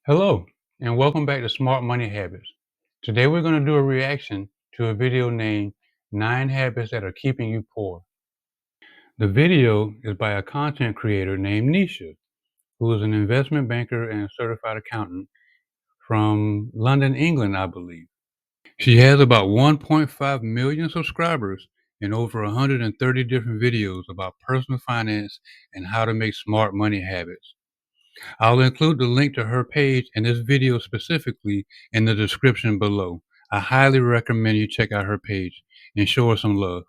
Hello, and welcome back to Smart Money Habits. Today we're going to do a reaction to a video named 9 Habits That Are Keeping You Poor. The video is by a content creator named Nisha, who is an investment banker and certified accountant from London, England, I believe. She has about 1.5 million subscribers and over 130 different videos about personal finance and how to make smart money habits. I'll include the link to her page and this video specifically in the description below. I highly recommend you check out her page and show her some love.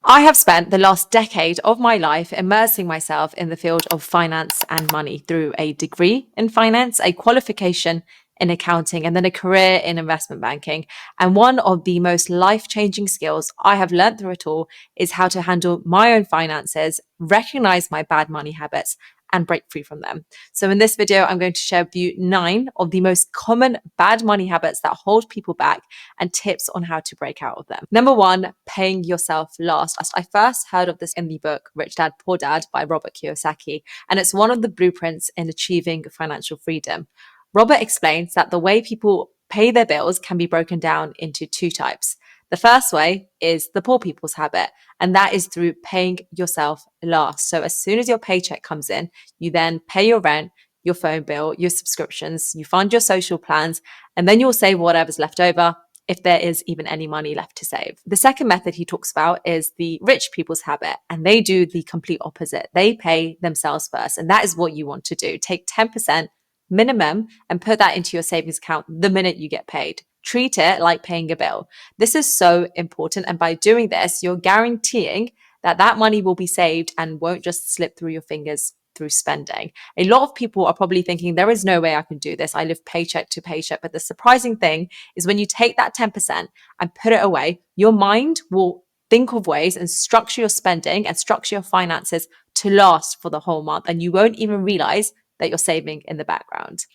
I have spent the last decade of my life immersing myself in the field of finance and money through a degree in finance, a qualification in accounting, and then a career in investment banking. And one of the most life-changing skills I have learned through it all is how to handle my own finances, recognize my bad money habits, and break free from them. So in this video, I'm going to share with you 9 of the most common bad money habits that hold people back and tips on how to break out of them. Number 1, paying yourself last. I first heard of this in the book Rich Dad Poor Dad by Robert Kiyosaki, and it's one of the blueprints in achieving financial freedom. Robert explains that the way people pay their bills can be broken down into 2 types. The first way is the poor people's habit, and that is through paying yourself last. So as soon as your paycheck comes in, you then pay your rent, your phone bill, your subscriptions, you fund your social plans, and then you'll save whatever's left over, if there is even any money left to save. The second method he talks about is the rich people's habit, and they do the complete opposite. They pay themselves first, and that is what you want to do. Take 10% minimum and put that into your savings account the minute you get paid. Treat it like paying a bill. This is so important, and by doing this, you're guaranteeing that that money will be saved and won't just slip through your fingers through spending. A lot of people are probably thinking, there is no way I can do this. I live paycheck to paycheck. But the surprising thing is when you take that 10% and put it away, your mind will think of ways and structure your spending and structure your finances to last for the whole month. And you won't even realize that you're saving in the background.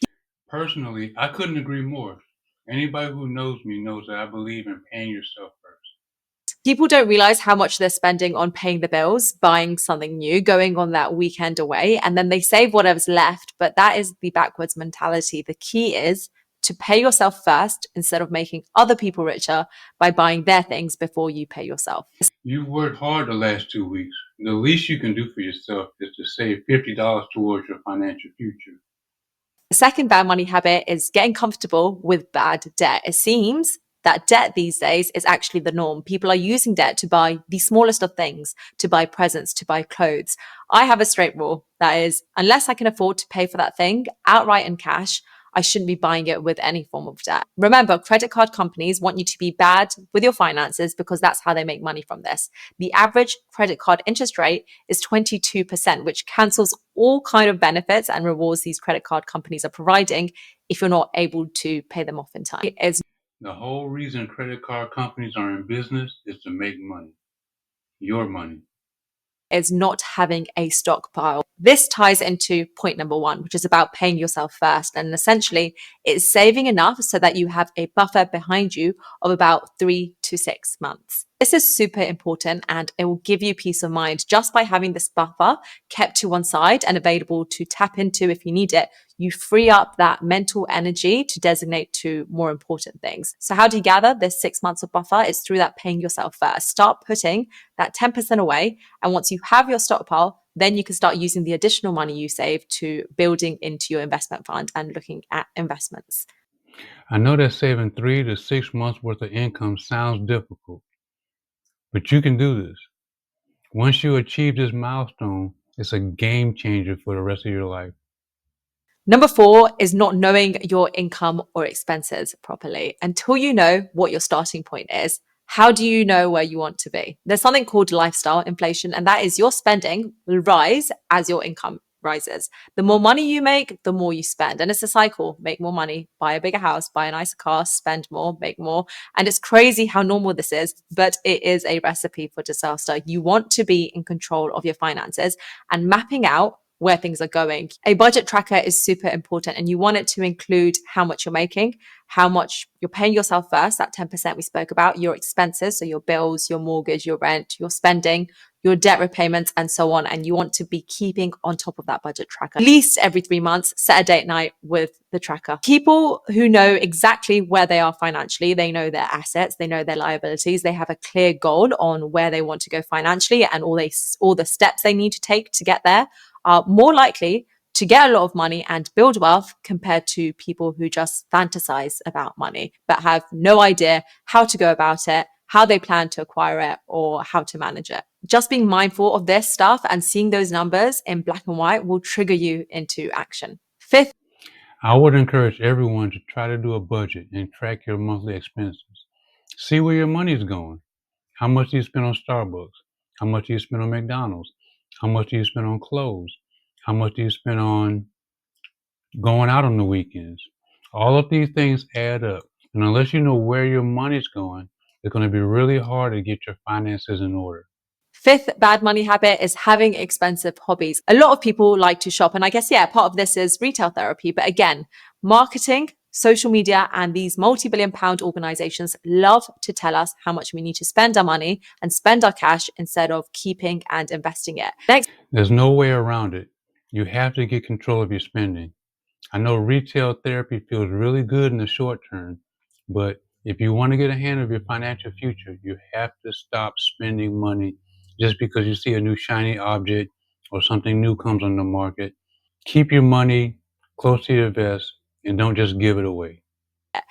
Personally, I couldn't agree more. Anybody who knows me knows that I believe in paying yourself first. People don't realize how much they're spending on paying the bills, buying something new, going on that weekend away, and then they save whatever's left. But that is the backwards mentality. The key is to pay yourself first instead of making other people richer by buying their things before you pay yourself. You've worked hard the last 2 weeks. The least you can do for yourself is to save $50 towards your financial future. The second bad money habit is getting comfortable with bad debt. It seems that debt these days is actually the norm. People are using debt to buy the smallest of things, to buy presents, to buy clothes. I have a straight rule that is, unless I can afford to pay for that thing outright in cash, I shouldn't be buying it with any form of debt. Remember, credit card companies want you to be bad with your finances because that's how they make money from this. The average credit card interest rate is 22%, which cancels all kind of benefits and rewards these credit card companies are providing if you're not able to pay them off in time. The whole reason credit card companies are in business is to make money. Your money. Is not having a stockpile. This ties into point number 1, which is about paying yourself first. And essentially, it's saving enough so that you have a buffer behind you of about 3 to 6 months. This is super important and it will give you peace of mind just by having this buffer kept to one side and available to tap into if you need it. You free up that mental energy to designate to more important things. So how do you gather this 6 months of buffer? It's through that paying yourself first. Start putting that 10% away. And once you have your stockpile, then you can start using the additional money you save to building into your investment fund and looking at investments. I know that saving 3 to 6 months worth of income sounds difficult, but you can do this. Once you achieve this milestone, it's a game changer for the rest of your life. Number 4 is not knowing your income or expenses properly. Until you know what your starting point is, how do you know where you want to be? There's something called lifestyle inflation, and that is your spending will rise as your income rises. The more money you make, the more you spend. And it's a cycle. Make more money, buy a bigger house, buy a nicer car, spend more, make more. And it's crazy how normal this is, but it is a recipe for disaster. You want to be in control of your finances and mapping out where things are going. A budget tracker is super important and you want it to include how much you're making, how much you're paying yourself first, that 10% we spoke about, your expenses, so your bills, your mortgage, your rent, your spending, your debt repayments, and so on. And you want to be keeping on top of that budget tracker. At least every 3 months, set a date night with the tracker. People who know exactly where they are financially, they know their assets, they know their liabilities, they have a clear goal on where they want to go financially and all the steps they need to take to get there, are more likely to get a lot of money and build wealth compared to people who just fantasize about money but have no idea how to go about it, how they plan to acquire it, or how to manage it. Just being mindful of this stuff and seeing those numbers in black and white will trigger you into action. Fifth, I would encourage everyone to try to do a budget and track your monthly expenses. See where your money is going. How much do you spend on Starbucks? How much do you spend on McDonald's? How much do you spend on clothes? How much do you spend on going out on the weekends? All of these things add up. And unless you know where your money's going, it's going to be really hard to get your finances in order. Fifth bad money habit is having expensive hobbies. A lot of people like to shop. And I guess, yeah, part of this is retail therapy. But again, marketing, social media, and these multi-billion pound organizations love to tell us how much we need to spend our money and spend our cash instead of keeping and investing it. Next, There's no way around it. You have to get control of your spending. I know retail therapy feels really good in the short term, but if you want to get a hand of your financial future, you have to stop spending money just because you see a new shiny object or something new comes on the market. Keep your money close to your vest and don't just give it away.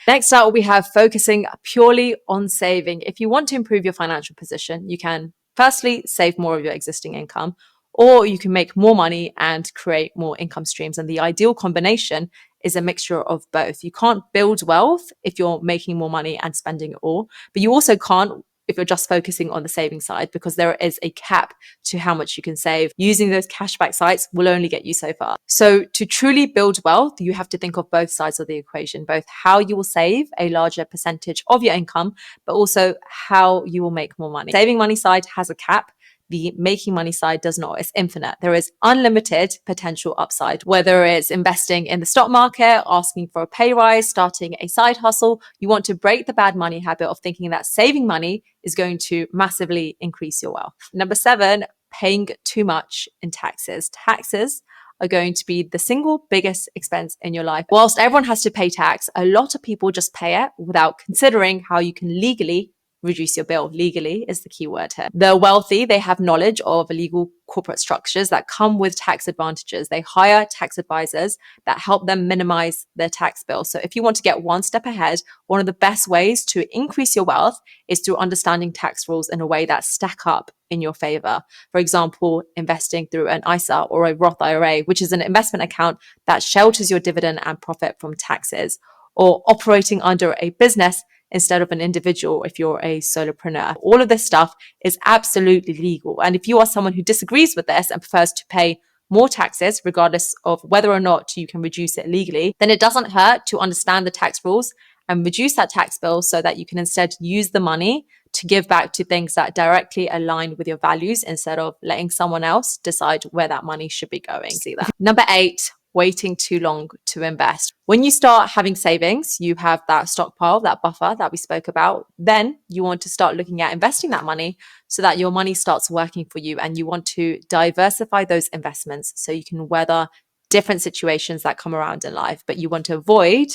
Next up, we have focusing purely on saving. If you want to improve your financial position, you can firstly save more of your existing income, or you can make more money and create more income streams. And the ideal combination is a mixture of both. You can't build wealth if you're making more money and spending it all, but you also can't if you're just focusing on the saving side, because there is a cap to how much you can save. Using those cashback sites will only get you so far. So to truly build wealth, you have to think of both sides of the equation, both how you will save a larger percentage of your income, but also how you will make more money. Saving money side has a cap. The making money side does not. It's infinite. There is unlimited potential upside, whether it's investing in the stock market, asking for a pay rise, starting a side hustle. You want to break the bad money habit of thinking that saving money is going to massively increase your wealth. Number 7, paying too much in taxes. Taxes are going to be the single biggest expense in your life. Whilst everyone has to pay tax, a lot of people just pay it without considering how you can legally reduce your bill. Legally is the key word here. The wealthy, they have knowledge of illegal corporate structures that come with tax advantages. They hire tax advisors that help them minimize their tax bill. So if you want to get one step ahead, one of the best ways to increase your wealth is through understanding tax rules in a way that stack up in your favor. For example, investing through an ISA or a Roth IRA, which is an investment account that shelters your dividend and profit from taxes, or operating under a business instead of an individual if you're a solopreneur. All of this stuff is absolutely legal. And if you are someone who disagrees with this and prefers to pay more taxes, regardless of whether or not you can reduce it legally, then it doesn't hurt to understand the tax rules and reduce that tax bill so that you can instead use the money to give back to things that directly align with your values instead of letting someone else decide where that money should be going. See that. Number 8, waiting too long to invest. When you start having savings, you have that stockpile, that buffer that we spoke about. Then you want to start looking at investing that money so that your money starts working for you, and you want to diversify those investments so you can weather different situations that come around in life. But you want to avoid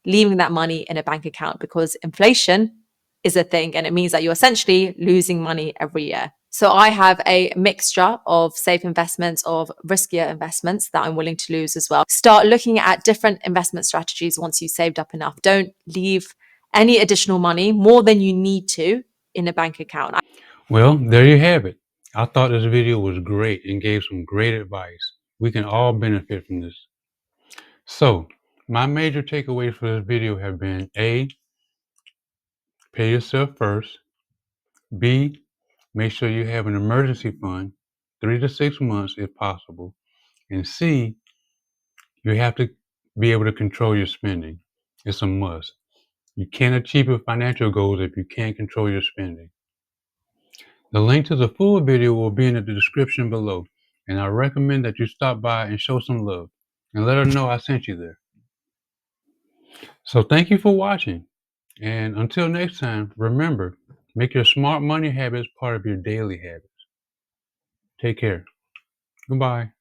leaving that money in a bank account because inflation is a thing, and it means that you're essentially losing money every year. So I have a mixture of safe investments, of riskier investments that I'm willing to lose as well. Start looking at different investment strategies once you've saved up enough. Don't leave any additional money more than you need to in a bank account. Well, there you have it. I thought this video was great and gave some great advice. We can all benefit from this. So, my major takeaways for this video have been A, pay yourself first. B, make sure you have an emergency fund, 3 to 6 months if possible. And C, you have to be able to control your spending. It's a must. You can't achieve your financial goals if you can't control your spending. The link to the full video will be in the description below, and I recommend that you stop by and show some love and let her know I sent you there. So thank you for watching, and until next time, remember, make your smart money habits part of your daily habits. Take care. Goodbye.